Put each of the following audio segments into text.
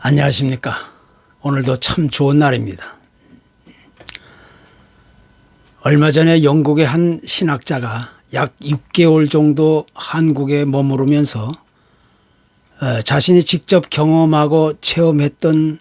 안녕하십니까. 오늘도 참 좋은 날입니다. 얼마 전에 영국의 한 신학자가 약 6개월 정도 한국에 머무르면서 자신이 직접 경험하고 체험했던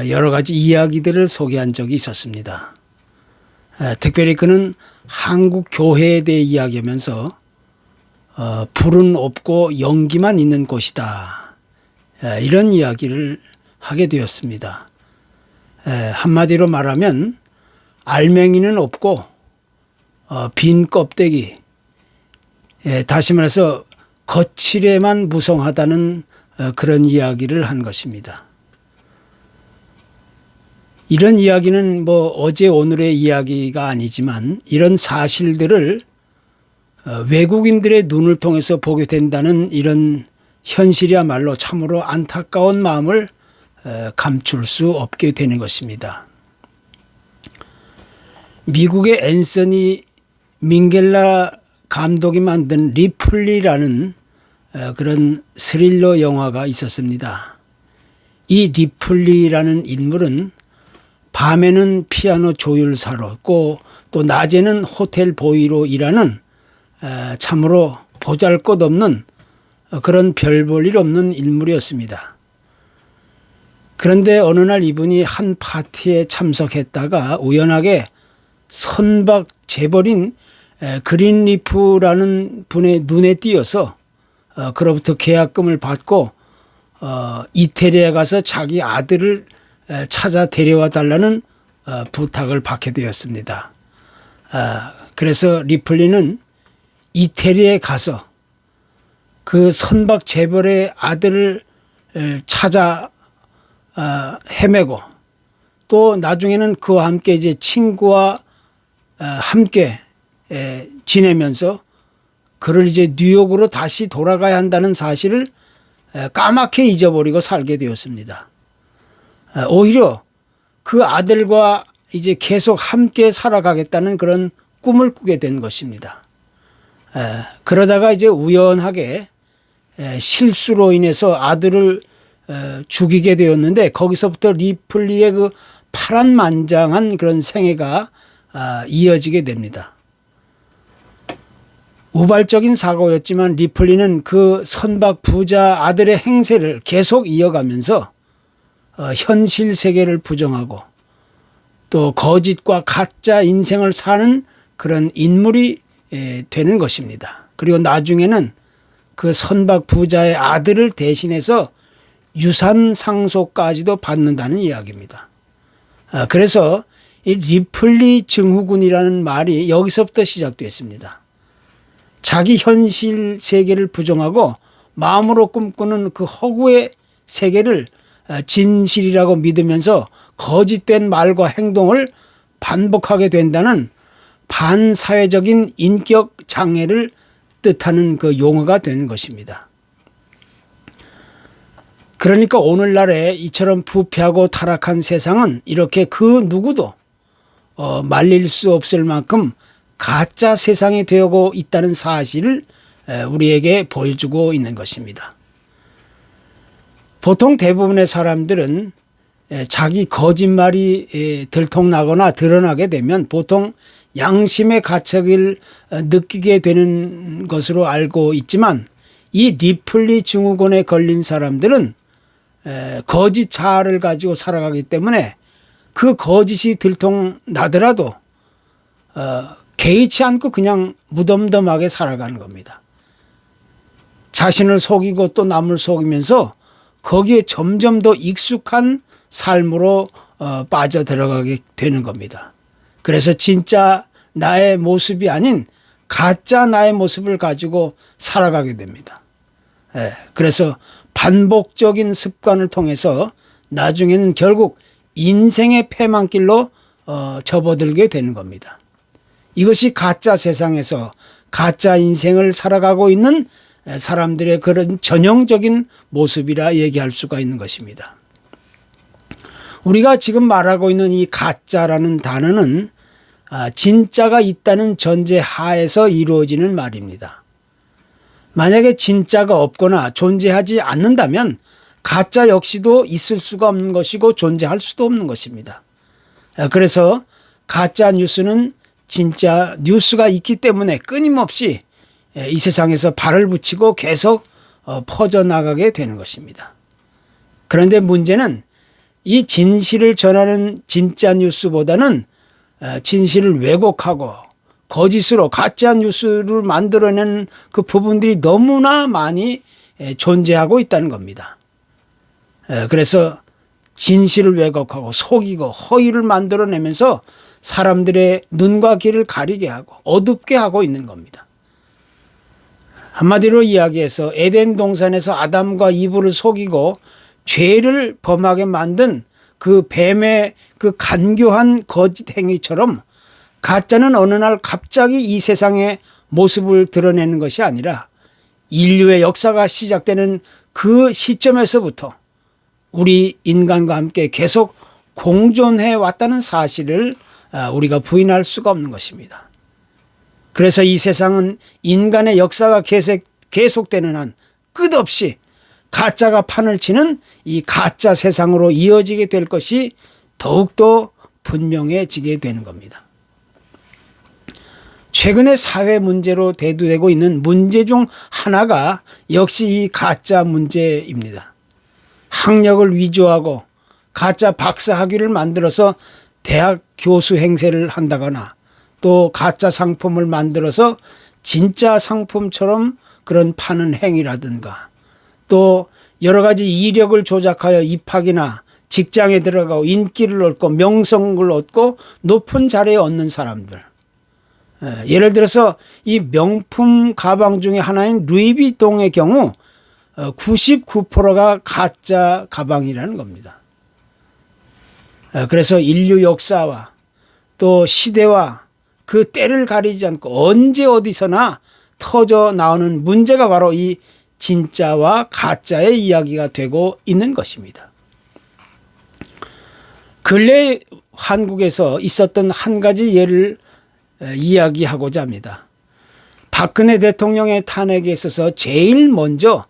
여러 가지 이야기들을 소개한 적이 있었습니다. 특별히 그는 한국 교회에 대해 이야기하면서 불은 없고 연기만 있는 곳이다, 이런 이야기를 하게 되었습니다. 한마디로 말하면 알맹이는 없고 빈 껍데기, 다시 말해서 거칠에만 무성하다는 그런 이야기를 한 것입니다. 이런 이야기는 어제 오늘의 이야기가 아니지만 이런 사실들을 외국인들의 눈을 통해서 보게 된다는 이런 현실이야말로 참으로 안타까운 마음을 감출 수 없게 되는 것입니다. 미국의 앤서니 민겔라 감독이 만든 리플리라는 그런 스릴러 영화가 있었습니다. 이 리플리라는 인물은 밤에는 피아노 조율사로 또 낮에는 호텔 보이로 일하는 참으로 보잘것없는 그런 별 볼 일 없는 인물이었습니다. 그런데 어느 날 이분이 한 파티에 참석했다가 우연하게 선박 재벌인 그린리프라는 분의 눈에 띄어서 그로부터 계약금을 받고 이태리에 가서 자기 아들을 찾아 데려와 달라는 부탁을 받게 되었습니다. 그래서 리플리는 이태리에 가서 그 선박 재벌의 아들을 찾아 헤매고 또 나중에는 그와 함께 이제 친구와 함께 지내면서 그를 이제 뉴욕으로 다시 돌아가야 한다는 사실을 까맣게 잊어버리고 살게 되었습니다. 오히려 그 아들과 이제 계속 함께 살아가겠다는 그런 꿈을 꾸게 된 것입니다. 그러다가 이제 우연하게 실수로 인해서 아들을 죽이게 되었는데 거기서부터 리플리의 그 파란만장한 그런 생애가 이어지게 됩니다. 우발적인 사고였지만 리플리는 그 선박 부자 아들의 행세를 계속 이어가면서 현실 세계를 부정하고 또 거짓과 가짜 인생을 사는 그런 인물이 되는 것입니다. 그리고 나중에는 그 선박 부자의 아들을 대신해서 유산 상속까지도 받는다는 이야기입니다. 그래서 이 리플리 증후군이라는 말이 여기서부터 시작됐습니다. 자기 현실 세계를 부정하고 마음으로 꿈꾸는 그 허구의 세계를 진실이라고 믿으면서 거짓된 말과 행동을 반복하게 된다는 반사회적인 인격 장애를 뜻하는 그 용어가 되는 것입니다. 그러니까 오늘날에 이처럼 부패하고 타락한 세상은 이렇게 그 누구도 말릴 수 없을 만큼 가짜 세상이 되고 있다는 사실을 우리에게 보여주고 있는 것입니다. 보통 대부분의 사람들은 자기 거짓말이 들통나거나 드러나게 되면 보통 양심의 가책을 느끼게 되는 것으로 알고 있지만 이 리플리 증후군에 걸린 사람들은 거짓 자아를 가지고 살아가기 때문에 그 거짓이 들통나더라도 개의치 않고 그냥 무덤덤하게 살아가는 겁니다. 자신을 속이고 또 남을 속이면서 거기에 점점 더 익숙한 삶으로 빠져들어가게 되는 겁니다. 그래서 진짜 나의 모습이 아닌 가짜 나의 모습을 가지고 살아가게 됩니다. 그래서 반복적인 습관을 통해서 나중에는 결국 인생의 패망길로 접어들게 되는 겁니다. 이것이 가짜 세상에서 가짜 인생을 살아가고 있는 사람들의 그런 전형적인 모습이라 얘기할 수가 있는 것입니다. 우리가 지금 말하고 있는 이 가짜라는 단어는 진짜가 있다는 전제 하에서 이루어지는 말입니다. 만약에 진짜가 없거나 존재하지 않는다면 가짜 역시도 있을 수가 없는 것이고 존재할 수도 없는 것입니다. 그래서 가짜 뉴스는 진짜 뉴스가 있기 때문에 끊임없이 이 세상에서 발을 붙이고 계속 퍼져나가게 되는 것입니다. 그런데 문제는 이 진실을 전하는 진짜 뉴스보다는 진실을 왜곡하고 거짓으로 가짜 뉴스를 만들어내는 그 부분들이 너무나 많이 존재하고 있다는 겁니다. 그래서 진실을 왜곡하고 속이고 허위를 만들어내면서 사람들의 눈과 귀를 가리게 하고 어둡게 하고 있는 겁니다. 한마디로 이야기해서 에덴 동산에서 아담과 이브를 속이고 죄를 범하게 만든 그 뱀의 그 간교한 거짓 행위처럼 가짜는 어느 날 갑자기 이 세상의 모습을 드러내는 것이 아니라 인류의 역사가 시작되는 그 시점에서부터 우리 인간과 함께 계속 공존해 왔다는 사실을 우리가 부인할 수가 없는 것입니다. 그래서 이 세상은 인간의 역사가 계속되는 한 끝없이 가짜가 판을 치는 이 가짜 세상으로 이어지게 될 것이 더욱더 분명해지게 되는 겁니다. 최근에 사회 문제로 대두되고 있는 문제 중 하나가 역시 이 가짜 문제입니다. 학력을 위조하고 가짜 박사 학위를 만들어서 대학 교수 행세를 한다거나 또 가짜 상품을 만들어서 진짜 상품처럼 그런 파는 행위라든가 또 여러 가지 이력을 조작하여 입학이나 직장에 들어가고 인기를 얻고 명성을 얻고 높은 자리에 얻는 사람들. 예를 들어서 이 명품 가방 중에 하나인 루이비통의 경우 99%가 가짜 가방이라는 겁니다. 그래서 인류 역사와 또 시대와 그 때를 가리지 않고 언제 어디서나 터져 나오는 문제가 바로 이 진짜와 가짜의 이야기가 되고 있는 것입니다. 근래 한국에서 있었던 한 가지 예를 이야기하고자 합니다. 박근혜 대통령의 탄핵에 있어서 제일 먼저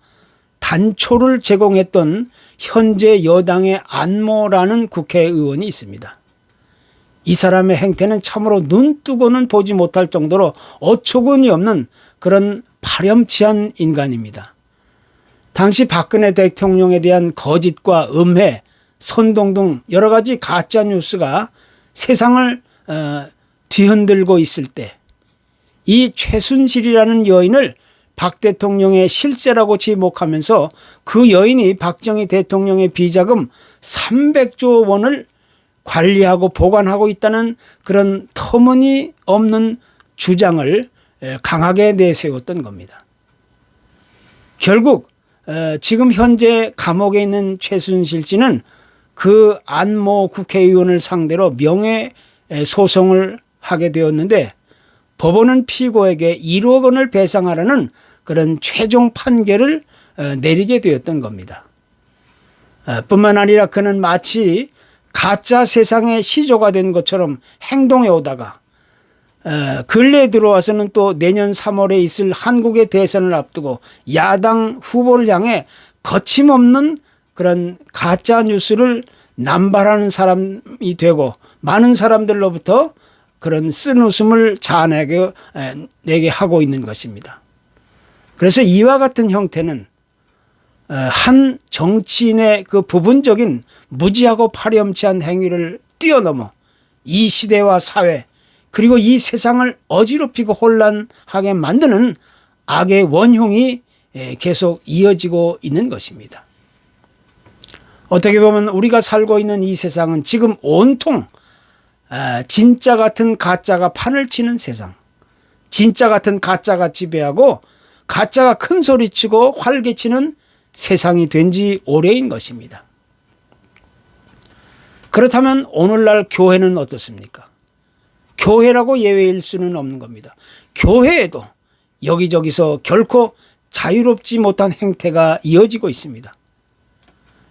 단초를 제공했던 현재 여당의 안모라는 국회의원이 있습니다. 이 사람의 행태는 참으로 눈 뜨고는 보지 못할 정도로 어처구니 없는 그런 파렴치한 인간입니다. 당시 박근혜 대통령에 대한 거짓과 음해, 선동 등 여러 가지 가짜 뉴스가 세상을 뒤흔들고 있을 때 이 최순실이라는 여인을 박 대통령의 실세라고 지목하면서 그 여인이 박정희 대통령의 비자금 300조 원을 관리하고 보관하고 있다는 그런 터무니없는 주장을 강하게 내세웠던 겁니다. 결국 지금 현재 감옥에 있는 최순실 씨는 그 안모 국회의원을 상대로 명예소송을 하게 되었는데 법원은 피고에게 1억 원을 배상하라는 그런 최종 판결을 내리게 되었던 겁니다. 뿐만 아니라 그는 마치 가짜 세상의 시조가 된 것처럼 행동해 오다가 근래에 들어와서는 또 내년 3월에 있을 한국의 대선을 앞두고 야당 후보를 향해 거침없는 그런 가짜 뉴스를 남발하는 사람이 되고 많은 사람들로부터 그런 쓴웃음을 자아내게 하고 있는 것입니다. 그래서 이와 같은 형태는 한 정치인의 그 부분적인 무지하고 파렴치한 행위를 뛰어넘어 이 시대와 사회 그리고 이 세상을 어지럽히고 혼란하게 만드는 악의 원흉이 계속 이어지고 있는 것입니다. 어떻게 보면 우리가 살고 있는 이 세상은 지금 온통 진짜 같은 가짜가 판을 치는 세상, 진짜 같은 가짜가 지배하고 가짜가 큰 소리치고 활개치는 세상이 된 지 오래인 것입니다. 그렇다면 오늘날 교회는 어떻습니까? 교회라고 예외일 수는 없는 겁니다. 교회에도 여기저기서 결코 자유롭지 못한 행태가 이어지고 있습니다.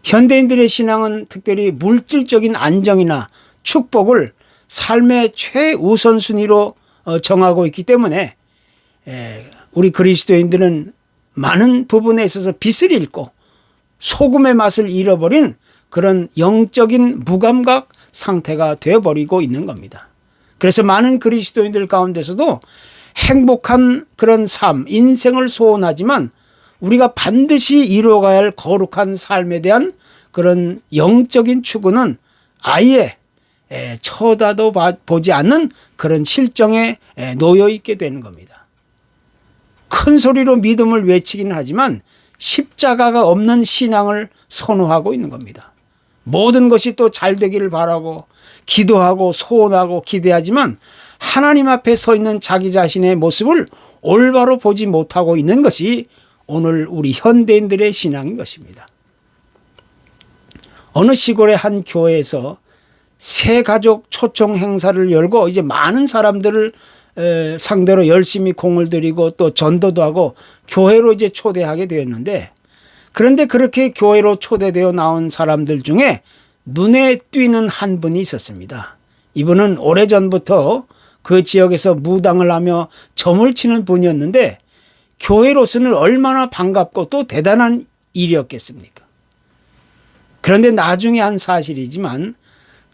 현대인들의 신앙은 특별히 물질적인 안정이나 축복을 삶의 최우선순위로 정하고 있기 때문에 우리 그리스도인들은 많은 부분에 있어서 빚을 잃고 소금의 맛을 잃어버린 그런 영적인 무감각 상태가 되어버리고 있는 겁니다. 그래서 많은 그리스도인들 가운데서도 행복한 그런 삶, 인생을 소원하지만 우리가 반드시 이루어가야 할 거룩한 삶에 대한 그런 영적인 추구는 아예 쳐다도 보지 않는 그런 실정에 놓여 있게 되는 겁니다. 큰 소리로 믿음을 외치기는 하지만 십자가가 없는 신앙을 선호하고 있는 겁니다. 모든 것이 또 잘 되기를 바라고 기도하고 소원하고 기대하지만 하나님 앞에 서 있는 자기 자신의 모습을 올바로 보지 못하고 있는 것이 오늘 우리 현대인들의 신앙인 것입니다. 어느 시골의 한 교회에서 새 가족 초청 행사를 열고 이제 많은 사람들을 상대로 열심히 공을 들이고 또 전도도 하고 교회로 이제 초대하게 되었는데, 그런데 그렇게 교회로 초대되어 나온 사람들 중에 눈에 띄는 한 분이 있었습니다. 이분은 오래전부터 그 지역에서 무당을 하며 점을 치는 분이었는데 교회로서는 얼마나 반갑고 또 대단한 일이었겠습니까? 그런데 나중에 한 사실이지만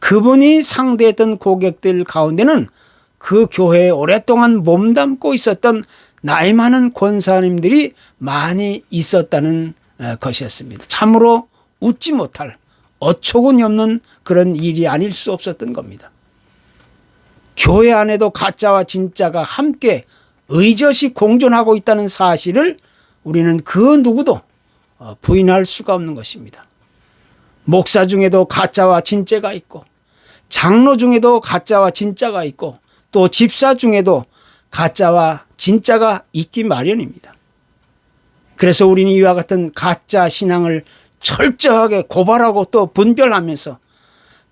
그분이 상대했던 고객들 가운데는 그 교회에 오랫동안 몸담고 있었던 나이 많은 권사님들이 많이 있었다는 것이었습니다. 참으로 웃지 못할 어처구니 없는 그런 일이 아닐 수 없었던 겁니다. 교회 안에도 가짜와 진짜가 함께 의젓이 공존하고 있다는 사실을 우리는 그 누구도 부인할 수가 없는 것입니다. 목사 중에도 가짜와 진짜가 있고, 장로 중에도 가짜와 진짜가 있고, 또 집사 중에도 가짜와 진짜가 있기 마련입니다. 그래서 우리는 이와 같은 가짜 신앙을 철저하게 고발하고 또 분별하면서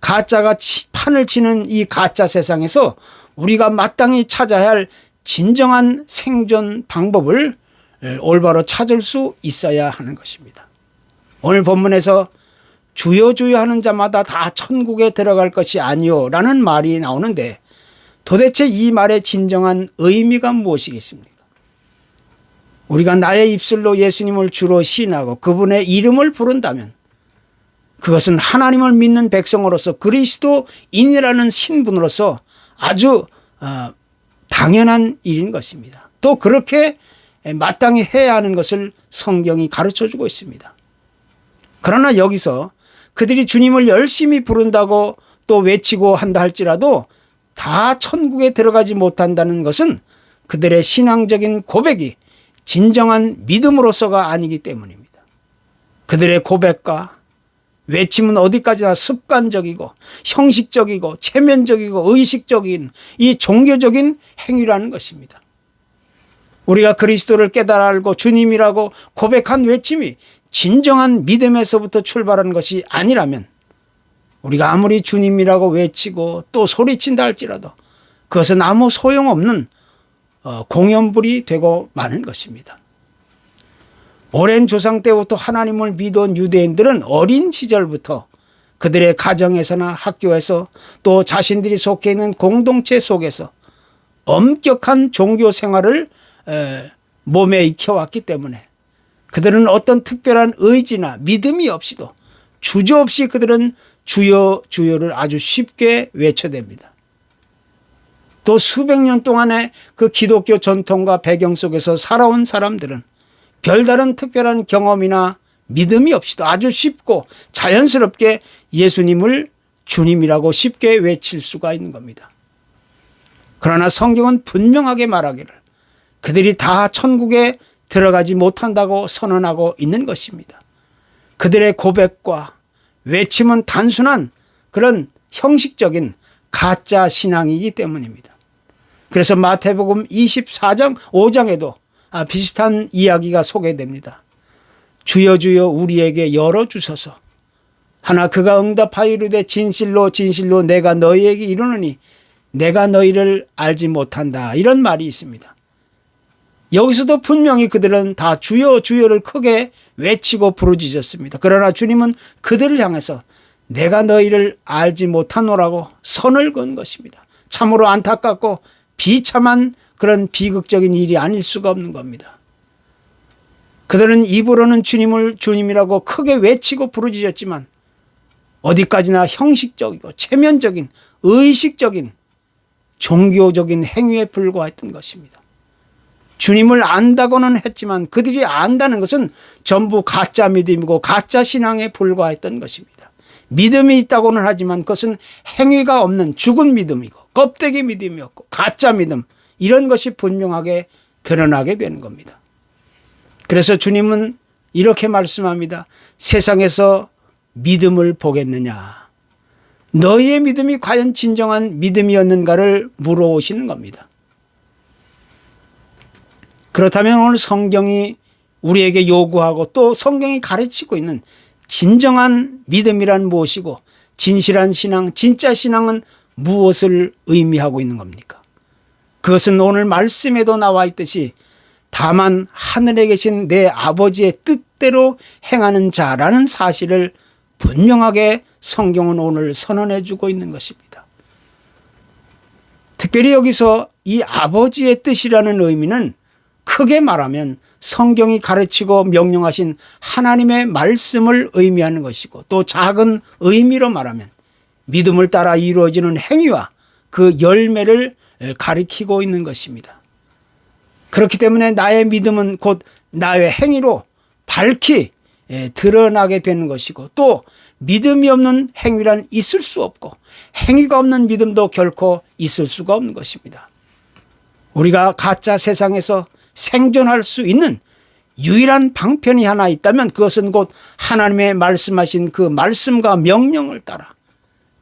가짜가 판을 치는 이 가짜 세상에서 우리가 마땅히 찾아야 할 진정한 생존 방법을 올바로 찾을 수 있어야 하는 것입니다. 오늘 본문에서 주여 주여 하는 자마다 다 천국에 들어갈 것이 아니요 라는 말이 나오는데, 도대체 이 말의 진정한 의미가 무엇이겠습니까? 우리가 나의 입술로 예수님을 주로 시인하고 그분의 이름을 부른다면 그것은 하나님을 믿는 백성으로서 그리스도인이라는 신분으로서 아주 당연한 일인 것입니다. 또 그렇게 마땅히 해야 하는 것을 성경이 가르쳐주고 있습니다. 그러나 여기서 그들이 주님을 열심히 부른다고 또 외치고 한다 할지라도 다 천국에 들어가지 못한다는 것은 그들의 신앙적인 고백이 진정한 믿음으로서가 아니기 때문입니다. 그들의 고백과 외침은 어디까지나 습관적이고 형식적이고 체면적이고 의식적인 이 종교적인 행위라는 것입니다. 우리가 그리스도를 깨달아 알고 주님이라고 고백한 외침이 진정한 믿음에서부터 출발하는 것이 아니라면 우리가 아무리 주님이라고 외치고 또 소리친다 할지라도 그것은 아무 소용없는 공연불이 되고 마는 것입니다. 오랜 조상 때부터 하나님을 믿어온 유대인들은 어린 시절부터 그들의 가정에서나 학교에서 또 자신들이 속해 있는 공동체 속에서 엄격한 종교 생활을 몸에 익혀왔기 때문에 그들은 어떤 특별한 의지나 믿음이 없이도 주저없이 그들은 주여 주여를 아주 쉽게 외쳐댑니다. 또 수백 년 동안의 그 기독교 전통과 배경 속에서 살아온 사람들은 별다른 특별한 경험이나 믿음이 없이도 아주 쉽고 자연스럽게 예수님을 주님이라고 쉽게 외칠 수가 있는 겁니다. 그러나 성경은 분명하게 말하기를 그들이 다 천국에 들어가지 못한다고 선언하고 있는 것입니다. 그들의 고백과 외침은 단순한 그런 형식적인 가짜 신앙이기 때문입니다. 그래서 마태복음 24장 5장에도 비슷한 이야기가 소개됩니다. 주여 주여 우리에게 열어주소서. 하나 그가 응답하여 이르되 진실로 진실로 내가 너희에게 이르노니 내가 너희를 알지 못한다. 이런 말이 있습니다. 여기서도 분명히 그들은 다 주여 주여를 크게 외치고 부르짖었습니다. 그러나 주님은 그들을 향해서 내가 너희를 알지 못하노라고 선을 그은 것입니다. 참으로 안타깝고 비참한 그런 비극적인 일이 아닐 수가 없는 겁니다. 그들은 입으로는 주님을 주님이라고 크게 외치고 부르짖었지만 어디까지나 형식적이고 체면적인 의식적인 종교적인 행위에 불과했던 것입니다. 주님을 안다고는 했지만 그들이 안다는 것은 전부 가짜 믿음이고 가짜 신앙에 불과했던 것입니다. 믿음이 있다고는 하지만 그것은 행위가 없는 죽은 믿음이고 껍데기 믿음이었고 가짜 믿음, 이런 것이 분명하게 드러나게 되는 겁니다. 그래서 주님은 이렇게 말씀합니다. 세상에서 믿음을 보겠느냐? 너희의 믿음이 과연 진정한 믿음이었는가를 물어오시는 겁니다. 그렇다면 오늘 성경이 우리에게 요구하고 또 성경이 가르치고 있는 진정한 믿음이란 무엇이고 진실한 신앙, 진짜 신앙은 무엇을 의미하고 있는 겁니까? 그것은 오늘 말씀에도 나와 있듯이 다만 하늘에 계신 내 아버지의 뜻대로 행하는 자라는 사실을 분명하게 성경은 오늘 선언해 주고 있는 것입니다. 특별히 여기서 이 아버지의 뜻이라는 의미는 크게 말하면 성경이 가르치고 명령하신 하나님의 말씀을 의미하는 것이고, 또 작은 의미로 말하면 믿음을 따라 이루어지는 행위와 그 열매를 가리키고 있는 것입니다. 그렇기 때문에 나의 믿음은 곧 나의 행위로 밝히 드러나게 되는 것이고, 또 믿음이 없는 행위란 있을 수 없고 행위가 없는 믿음도 결코 있을 수가 없는 것입니다. 우리가 가짜 세상에서 생존할 수 있는 유일한 방편이 하나 있다면 그것은 곧 하나님의 말씀하신 그 말씀과 명령을 따라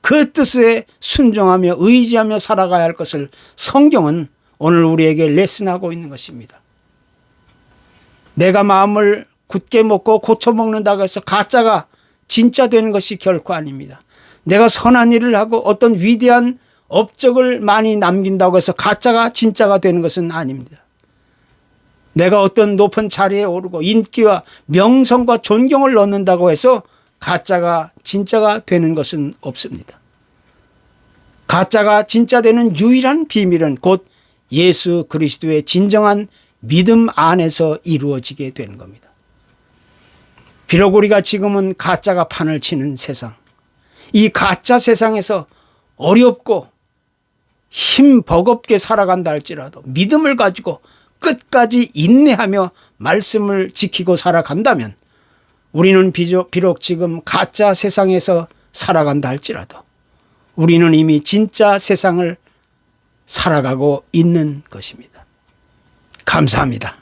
그 뜻에 순종하며 의지하며 살아가야 할 것을 성경은 오늘 우리에게 레슨하고 있는 것입니다. 내가 마음을 굳게 먹고 고쳐먹는다고 해서 가짜가 진짜 되는 것이 결코 아닙니다. 내가 선한 일을 하고 어떤 위대한 업적을 많이 남긴다고 해서 가짜가 진짜가 되는 것은 아닙니다. 내가 어떤 높은 자리에 오르고 인기와 명성과 존경을 얻는다고 해서 가짜가 진짜가 되는 것은 없습니다. 가짜가 진짜 되는 유일한 비밀은 곧 예수 그리스도의 진정한 믿음 안에서 이루어지게 되는 겁니다. 비록 우리가 지금은 가짜가 판을 치는 세상, 이 가짜 세상에서 어렵고 힘 버겁게 살아간다 할지라도 믿음을 가지고 끝까지 인내하며 말씀을 지키고 살아간다면 우리는 비록 지금 가짜 세상에서 살아간다 할지라도 우리는 이미 진짜 세상을 살아가고 있는 것입니다. 감사합니다.